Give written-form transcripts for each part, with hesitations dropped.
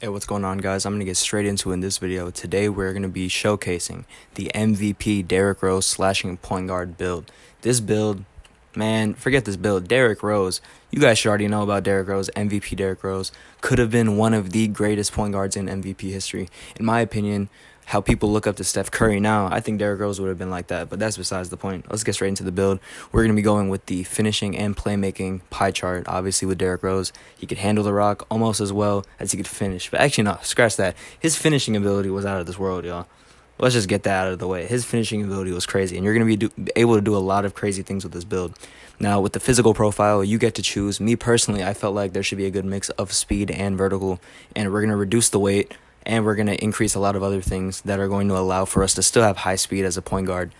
Hey, what's going on, guys? I'm going to get straight into it in this video. Today, we're going to be showcasing the MVP Derrick Rose slashing point guard build. This build, man, forget this build. Derrick Rose, you guys should already know about Derrick Rose. MVP Derrick Rose could have been one of the greatest point guards in MVP history. In my opinion, how people look up to Steph Curry now, I think Derrick Rose would have been like that, but that's besides the point. Let's get straight into the build. We're going to be going with the finishing and playmaking pie chart. Obviously, with Derrick Rose, he could handle the rock almost as well as he could finish. But actually, no, scratch that. His finishing ability was out of this world, y'all. Let's just get that out of the way. His finishing ability was crazy, and you're going to be able to do a lot of crazy things with this build. Now, with the physical profile, you get to choose. Me, personally, I felt like there should be a good mix of speed and vertical, and we're going to reduce the weight, and we're going to increase a lot of other things that are going to allow for us to still have high speed as a point guard.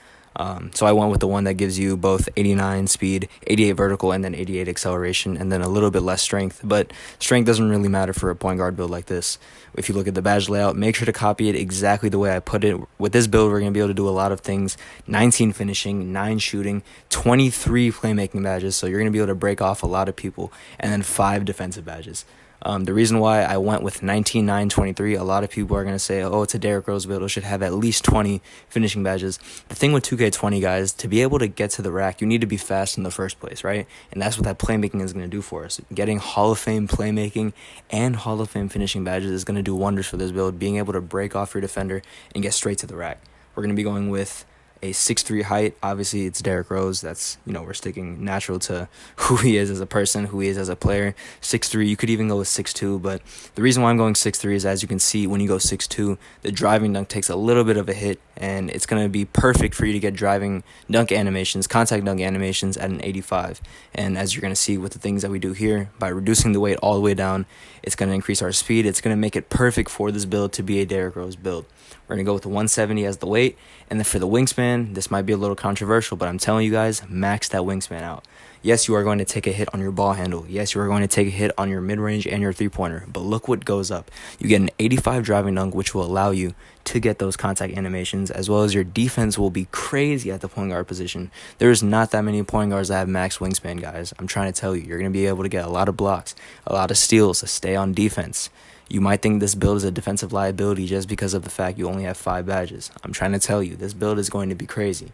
So I went with the one that gives you both 89 speed, 88 vertical, and then 88 acceleration, and then a little bit less strength. But strength doesn't really matter for a point guard build like this. If you look at the badge layout, make sure to copy it exactly the way I put it. With this build, we're going to be able to do a lot of things. 19 finishing, 9 shooting, 23 playmaking badges, so you're going to be able to break off a lot of people, and then 5 defensive badges. The reason why I went with 19, 9, 23, a lot of people are going to say, oh, it's a Derrick Rose build. It should have at least 20 finishing badges. The thing with 2K20, guys, to be able to get to the rack, you need to be fast in the first place, right? And that's what that playmaking is going to do for us. Getting Hall of Fame playmaking and Hall of Fame finishing badges is going to do wonders for this build, being able to break off your defender and get straight to the rack. We're going to be going with a 6'3" height. Obviously, it's Derrick Rose. That's, we're sticking natural to who he is as a person, who he is as a player. 6'3", you could even go with 6'2", but the reason why I'm going 6'3" is, as you can see, when you go 6'2", the driving dunk takes a little bit of a hit, and it's going to be perfect for you to get driving dunk animations, contact dunk animations at an 85. And as you're going to see with the things that we do here, by reducing the weight all the way down, it's going to increase our speed. It's going to make it perfect for this build to be a Derrick Rose build. We're going to go with the 170 as the weight, and then for the wingspan, this might be a little controversial, but I'm telling you guys, max that wingspan out. Yes, you are going to take a hit on your ball handle. Yes, you are going to take a hit on your mid-range and your three-pointer, but look what goes up. You get an 85 driving dunk, which will allow you to get those contact animations, as well as your defense will be crazy at the point guard position. There's not that many point guards that have max wingspan, guys. I'm trying to tell you, you're going to be able to get a lot of blocks, a lot of steals to stay on defense. You might think this build is a defensive liability just because of the fact you only have 5 badges. I'm trying to tell you, this build is going to be crazy.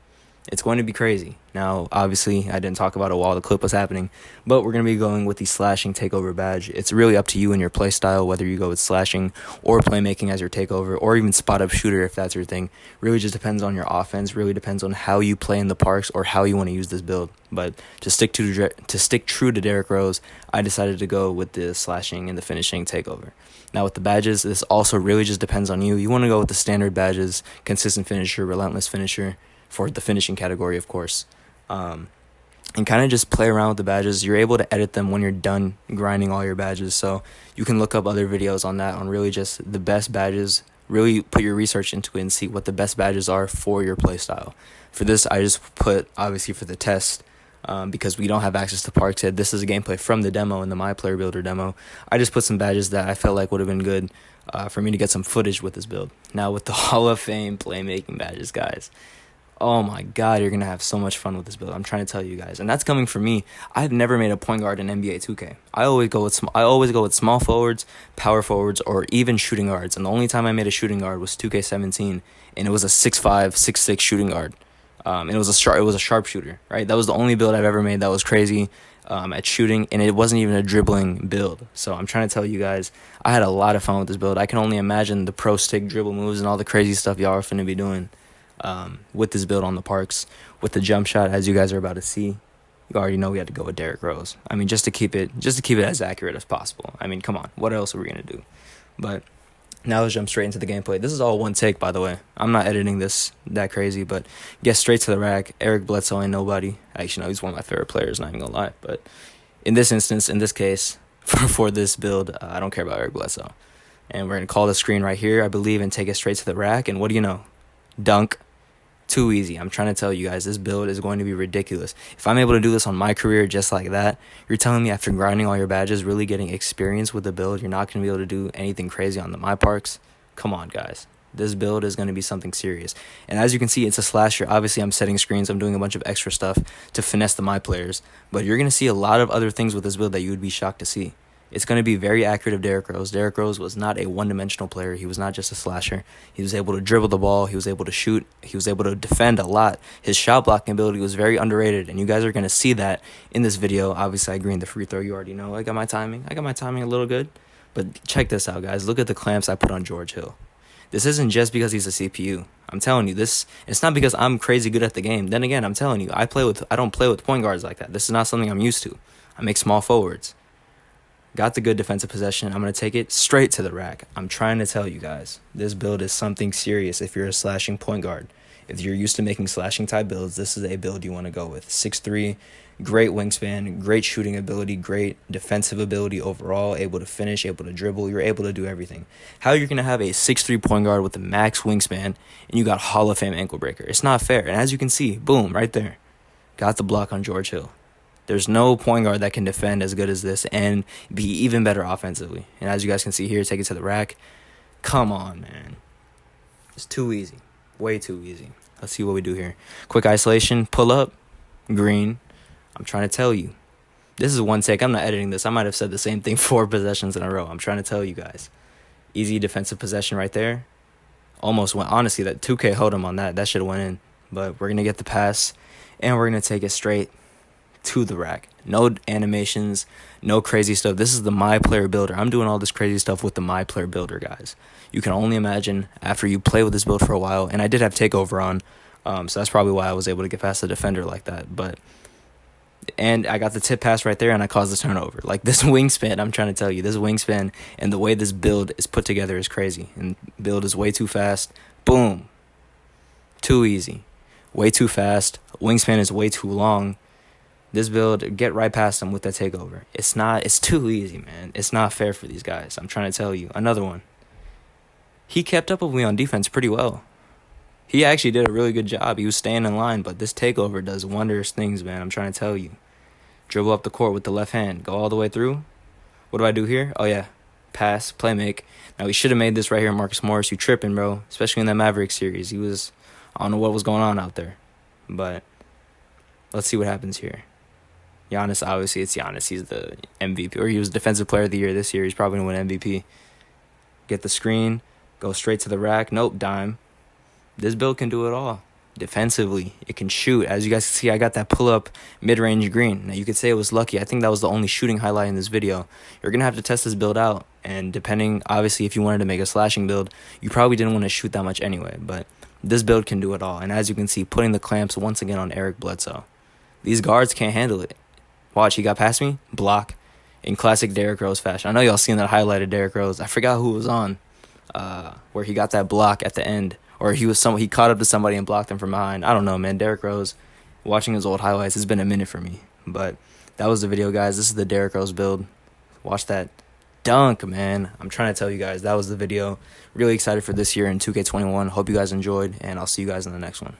It's going to be crazy. Now, obviously, I didn't talk about it while the clip was happening, but we're going to be going with the slashing takeover badge. It's really up to you and your play style, whether you go with slashing or playmaking as your takeover, or even spot-up shooter if that's your thing. Really just depends on your offense. Really depends on how you play in the parks or how you want to use this build. But to stick true to Derrick Rose, I decided to go with the slashing and the finishing takeover. Now, with the badges, this also really just depends on you. You want to go with the standard badges, consistent finisher, relentless finisher, for the finishing category, of course, and kind of just play around with the badges. You're able to edit them when you're done grinding all your badges, so you can look up other videos on that, on really just the best badges. Really put your research into it and see what the best badges are for your playstyle. For this, I just put, obviously for the test, because we don't have access to Parks yet. This is a gameplay from the demo, in the My Player Builder demo. I just put some badges that I felt like would have been good for me to get some footage with this build. Now, with the Hall of Fame playmaking badges, guys, oh my God, you're going to have so much fun with this build. I'm trying to tell you guys. And that's coming from me. I've never made a point guard in NBA 2K. I always go with small forwards, power forwards, or even shooting guards. And the only time I made a shooting guard was 2K17, and it was a 6'5", 6'6" shooting guard. And it was a sharpshooter, right? That was the only build I've ever made that was crazy at shooting, and it wasn't even a dribbling build. So I'm trying to tell you guys, I had a lot of fun with this build. I can only imagine the pro stick dribble moves and all the crazy stuff y'all are finna be doing with this build on the parks. With the jump shot, as you guys are about to see, you already know we had to go with Derrick Rose. I mean, just to keep it as accurate as possible. I mean, come on, what else are we gonna do? But now let's jump straight into the gameplay. This is all one take, by the way. I'm not editing this that crazy, but get straight to the rack. Eric Bledsoe ain't nobody. Actually, no, he's one of my favorite players, not even gonna lie. But in this instance, in this case, for this build, I don't care about Eric Bledsoe. And we're gonna call the screen right here, I believe, and take it straight to the rack. And what do you know? Dunk. Too easy. I'm trying to tell you guys, this build is going to be ridiculous. If I'm able to do this on my career just like that, you're telling me after grinding all your badges, really getting experience with the build, you're not going to be able to do anything crazy on the My Parks? Come on, guys. This build is going to be something serious. And as you can see, it's a slasher. Obviously, I'm setting screens. I'm doing a bunch of extra stuff to finesse the My players. But you're going to see a lot of other things with this build that you would be shocked to see. It's going to be very accurate of Derrick Rose. Derrick Rose was not a one-dimensional player. He was not just a slasher. He was able to dribble the ball. He was able to shoot. He was able to defend a lot. His shot blocking ability was very underrated, and you guys are going to see that in this video. Obviously, I greened the free throw. You already know. I got my timing a little good. But check this out, guys. Look at the clamps I put on George Hill. This isn't just because he's a CPU. I'm telling you, it's not because I'm crazy good at the game. Then again, I'm telling you, I don't play with point guards like that. This is not something I'm used to. I make small forwards. Got the good defensive possession. I'm going to take it straight to the rack. I'm trying to tell you guys, this build is something serious if you're a slashing point guard. If you're used to making slashing type builds, this is a build you want to go with. 6'3", great wingspan, great shooting ability, great defensive ability overall, able to finish, able to dribble. You're able to do everything. How you're going to have a 6'3" point guard with a max wingspan and you got Hall of Fame ankle breaker? It's not fair. And as you can see, boom, right there. Got the block on George Hill. There's no point guard that can defend as good as this and be even better offensively. And as you guys can see here, take it to the rack. Come on, man. It's too easy. Way too easy. Let's see what we do here. Quick isolation, pull up, green. I'm trying to tell you. This is one take. I'm not editing this. I might have said the same thing 4 possessions in a row. I'm trying to tell you guys. Easy defensive possession right there. Almost went. Honestly, that 2K hold him on that. That should have went in. But we're going to get the pass, and we're going to take it straight to the rack. No animations, no crazy stuff. This is the My Player Builder. I'm doing all this crazy stuff with the My Player Builder, guys. You can only imagine after you play with this build for a while, and I did have Takeover on, so that's probably why I was able to get past the defender like that. And I got the tip pass right there, and I caused the turnover. Like, this wingspan, I'm trying to tell you, this wingspan and the way this build is put together is crazy. And build is way too fast. Boom. Too easy. Way too fast. Wingspan is way too long. This build, get right past him with that takeover. It's too easy, man. It's not fair for these guys. I'm trying to tell you. Another one. He kept up with me on defense pretty well. He actually did a really good job. He was staying in line, but this takeover does wondrous things, man. I'm trying to tell you. Dribble up the court with the left hand. Go all the way through. What do I do here? Oh, yeah. Pass, play make. Now, we should have made this right here, Marcus Morris. You tripping, bro. Especially in that Mavericks series. I don't know what was going on out there. But let's see what happens here. Giannis, obviously, it's Giannis. He's the MVP. Or he was Defensive Player of the Year this year. He's probably going to win MVP. Get the screen. Go straight to the rack. Nope, dime. This build can do it all. Defensively, it can shoot. As you guys can see, I got that pull-up mid-range green. Now, you could say it was lucky. I think that was the only shooting highlight in this video. You're going to have to test this build out. And depending, obviously, if you wanted to make a slashing build, you probably didn't want to shoot that much anyway. But this build can do it all. And as you can see, putting the clamps once again on Eric Bledsoe. These guards can't handle it. Watch, he got past me. Block. In classic Derrick Rose fashion. I know y'all seen that highlight of Derrick Rose. I forgot who it was on. Where he got that block at the end. Or he caught up to somebody and blocked him from behind. I don't know, man. Derrick Rose, watching his old highlights, it's been a minute for me. But that was the video, guys. This is the Derrick Rose build. Watch that dunk, man. I'm trying to tell you guys, that was the video. Really excited for this year in 2K21. Hope you guys enjoyed, and I'll see you guys in the next one.